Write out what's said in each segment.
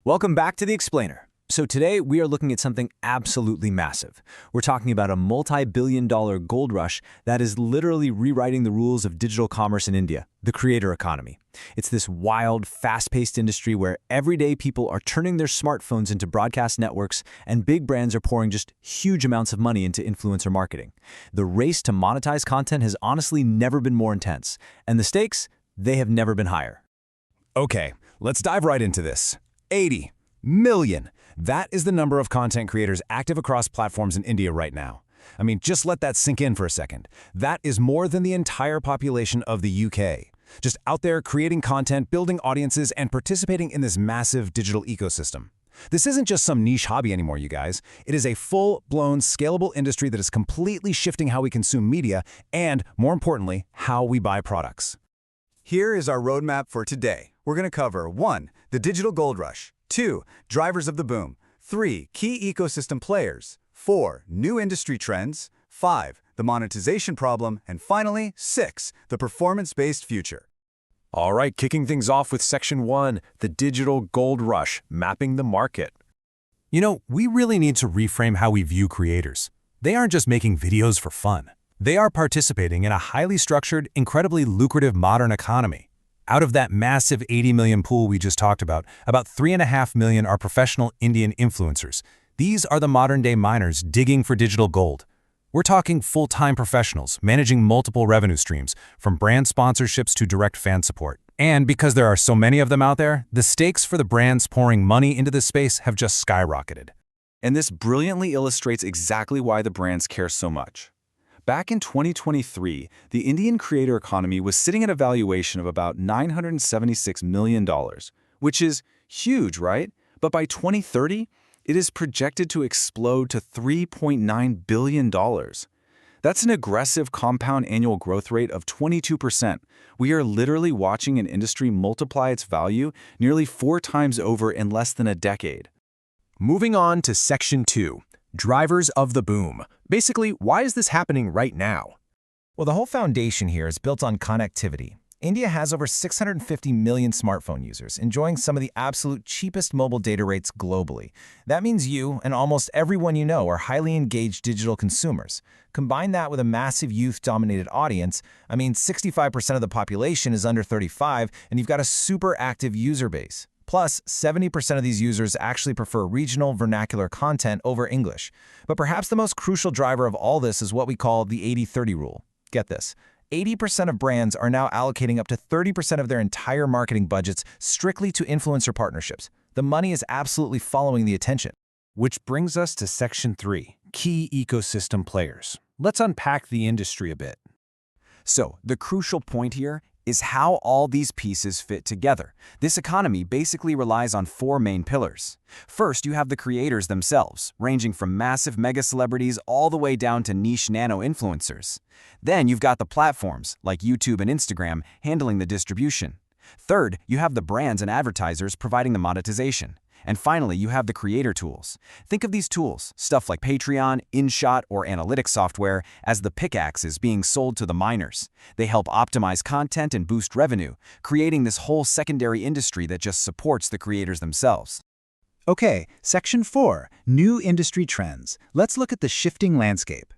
Welcome back to The Explainer. So today we are looking at something absolutely massive. We're talking about a multi-billion-dollar gold rush that is literally rewriting the rules of digital commerce in India, the creator economy. It's this wild, fast-paced industry where everyday people are turning their smartphones into broadcast networks and big brands are pouring just huge amounts of money into influencer marketing. The race to monetize content has honestly never been more intense, and the stakes, they have never been higher. Okay, let's dive right into this. 80 million. That is the number of content creators active across platforms in India right now. I mean, just let that sink in for a second. That is more than the entire population of the UK. Just out there creating content, building audiences, and participating in this massive digital ecosystem. This isn't just some niche hobby anymore, you guys. It is a full-blown, scalable industry that is completely shifting how we consume media and, more importantly, how we buy products. Here is our roadmap for today. We're going to cover 1. The digital gold rush. 2. Drivers of the boom. 3. Key ecosystem players. 4. New industry trends. 5. The monetization problem. And finally, 6. The performance-based future. All right, kicking things off with Section 1, the digital gold rush, mapping the market. You know, we really need to reframe how we view creators. They aren't just making videos for fun. They are participating in a highly structured, incredibly lucrative modern economy. Out of that massive 80 million pool we just talked about 3.5 million are professional Indian influencers. These are the modern-day miners digging for digital gold. We're talking full-time professionals managing multiple revenue streams, from brand sponsorships to direct fan support. And because there are so many of them out there, the stakes for the brands pouring money into this space have just skyrocketed. And this brilliantly illustrates exactly why the brands care so much. Back in 2023, the Indian creator economy was sitting at a valuation of about $976 million, which is huge, right? But by 2030, it is projected to explode to $3.9 billion. That's an aggressive compound annual growth rate of 22%. We are literally watching an industry multiply its value nearly 4 times over in less than a decade. Moving on to Section 2. Drivers of the boom. Basically, why is this happening right now? Well, the whole foundation here is built on connectivity. India has over 650 million smartphone users, enjoying some of the absolute cheapest mobile data rates globally. That means you and almost everyone you know are highly engaged digital consumers. Combine that with a massive youth-dominated audience, 65% of the population is under 35, and you've got a super active user base. Plus, 70% of these users actually prefer regional vernacular content over English. But perhaps the most crucial driver of all this is what we call the 80-30 rule. Get this. 80% of brands are now allocating up to 30% of their entire marketing budgets strictly to influencer partnerships. The money is absolutely following the attention. Which brings us to Section 3, key ecosystem players. Let's unpack the industry a bit. So, the crucial point here is how all these pieces fit together. This economy basically relies on 4 main pillars. First, you have the creators themselves, ranging from massive mega celebrities all the way down to niche nano-influencers. Then you've got the platforms, like YouTube and Instagram, handling the distribution. Third, you have the brands and advertisers providing the monetization. And finally, you have the creator tools. Think of these tools, stuff like Patreon, InShot, or analytics software, as the pickaxes being sold to the miners. They help optimize content and boost revenue, creating this whole secondary industry that just supports the creators themselves. Okay, Section 4. New industry trends. Let's look at the shifting landscape.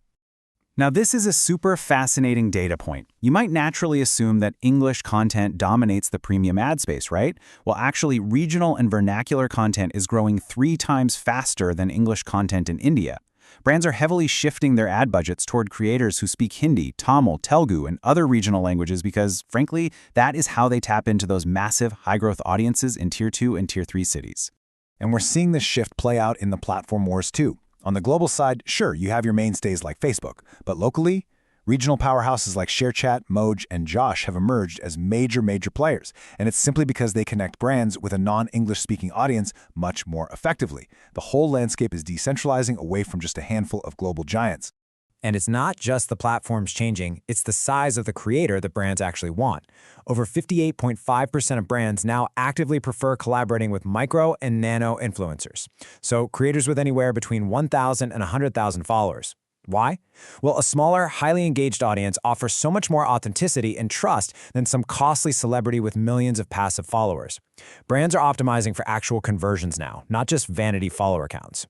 Now, this is a super fascinating data point. You might naturally assume that English content dominates the premium ad space, right? Well, actually, regional and vernacular content is growing 3 times faster than English content in India. Brands are heavily shifting their ad budgets toward creators who speak Hindi, Tamil, Telugu, and other regional languages because, frankly, that is how they tap into those massive, high-growth audiences in Tier 2 and Tier 3 cities. And we're seeing this shift play out in the platform wars too. On the global side, sure, you have your mainstays like Facebook, but locally, regional powerhouses like ShareChat, Moj, and Josh have emerged as major players, and it's simply because they connect brands with a non-English-speaking audience much more effectively. The whole landscape is decentralizing away from just a handful of global giants. And it's not just the platforms changing, it's the size of the creator that brands actually want. Over 58.5% of brands now actively prefer collaborating with micro and nano influencers. So creators with anywhere between 1,000 and 100,000 followers. Why? Well, a smaller, highly engaged audience offers so much more authenticity and trust than some costly celebrity with millions of passive followers. Brands are optimizing for actual conversions now, not just vanity follower counts.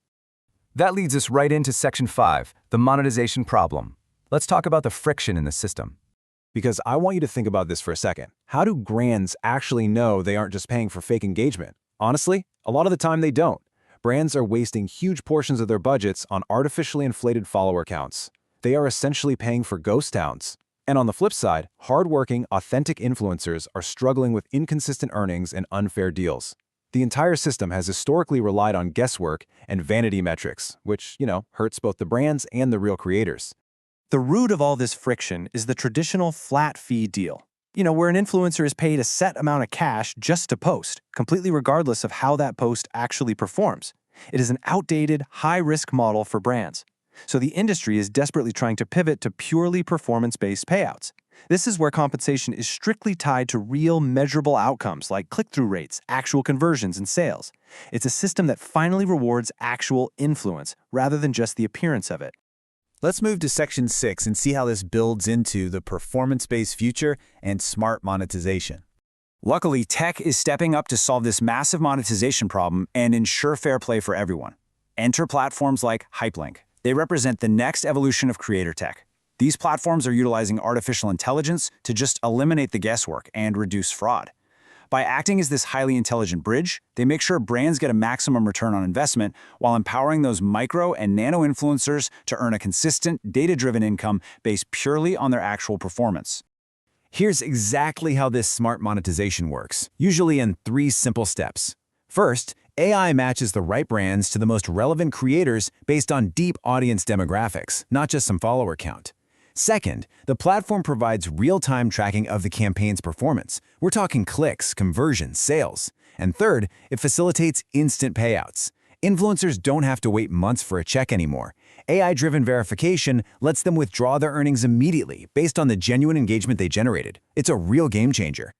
That leads us right into Section 5, the monetization problem. Let's talk about the friction in the system. Because I want you to think about this for a second. How do brands actually know they aren't just paying for fake engagement? Honestly, a lot of the time they don't. Brands are wasting huge portions of their budgets on artificially inflated follower counts. They are essentially paying for ghost towns. And on the flip side, hardworking, authentic influencers are struggling with inconsistent earnings and unfair deals. The entire system has historically relied on guesswork and vanity metrics, which, hurts both the brands and the real creators. The root of all this friction is the traditional flat fee deal. Where an influencer is paid a set amount of cash just to post, completely regardless of how that post actually performs. It is an outdated, high-risk model for brands. So the industry is desperately trying to pivot to purely performance-based payouts. This is where compensation is strictly tied to real, measurable outcomes like click-through rates, actual conversions, and sales. It's a system that finally rewards actual influence rather than just the appearance of it. Let's move to Section 6 and see how this builds into the performance-based future and smart monetization. Luckily, tech is stepping up to solve this massive monetization problem and ensure fair play for everyone. Enter platforms like Hyperlink. They represent the next evolution of creator tech. These platforms are utilizing artificial intelligence to just eliminate the guesswork and reduce fraud. By acting as this highly intelligent bridge, they make sure brands get a maximum return on investment while empowering those micro and nano influencers to earn a consistent, data-driven income based purely on their actual performance. Here's exactly how this smart monetization works, usually in 3 simple steps. First, AI matches the right brands to the most relevant creators based on deep audience demographics, not just some follower count. Second, the platform provides real-time tracking of the campaign's performance. We're talking clicks, conversions, sales. And third, it facilitates instant payouts. Influencers don't have to wait months for a check anymore. AI-driven verification lets them withdraw their earnings immediately based on the genuine engagement they generated. It's a real game changer.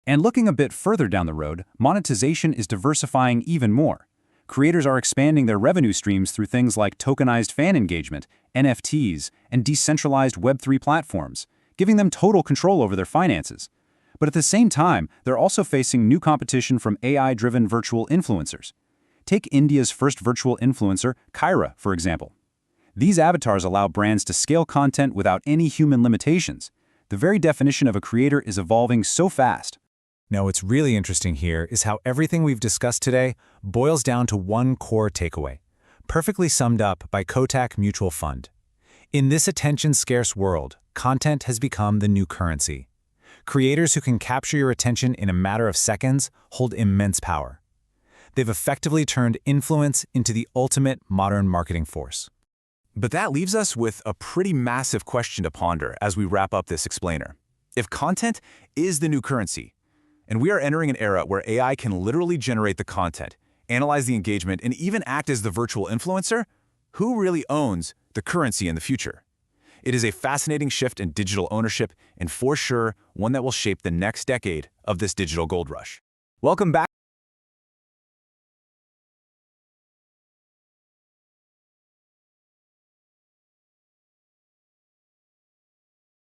And looking a bit further down the road, monetization is diversifying even more. Creators are expanding their revenue streams through things like tokenized fan engagement, NFTs, and decentralized Web3 platforms, giving them total control over their finances. But at the same time, they're also facing new competition from AI-driven virtual influencers. Take India's first virtual influencer, Kyra, for example. These avatars allow brands to scale content without any human limitations. The very definition of a creator is evolving so fast. Now, what's really interesting here is how everything we've discussed today boils down to one core takeaway, perfectly summed up by Kotak Mutual Fund. In this attention-scarce world, content has become the new currency. Creators who can capture your attention in a matter of seconds hold immense power. They've effectively turned influence into the ultimate modern marketing force. But that leaves us with a pretty massive question to ponder as we wrap up this explainer. If content is the new currency, and we are entering an era where AI can literally generate the content, analyze the engagement, and even act as the virtual influencer, who really owns the currency in the future? It is a fascinating shift in digital ownership, and for sure, one that will shape the next decade of this digital gold rush. Welcome back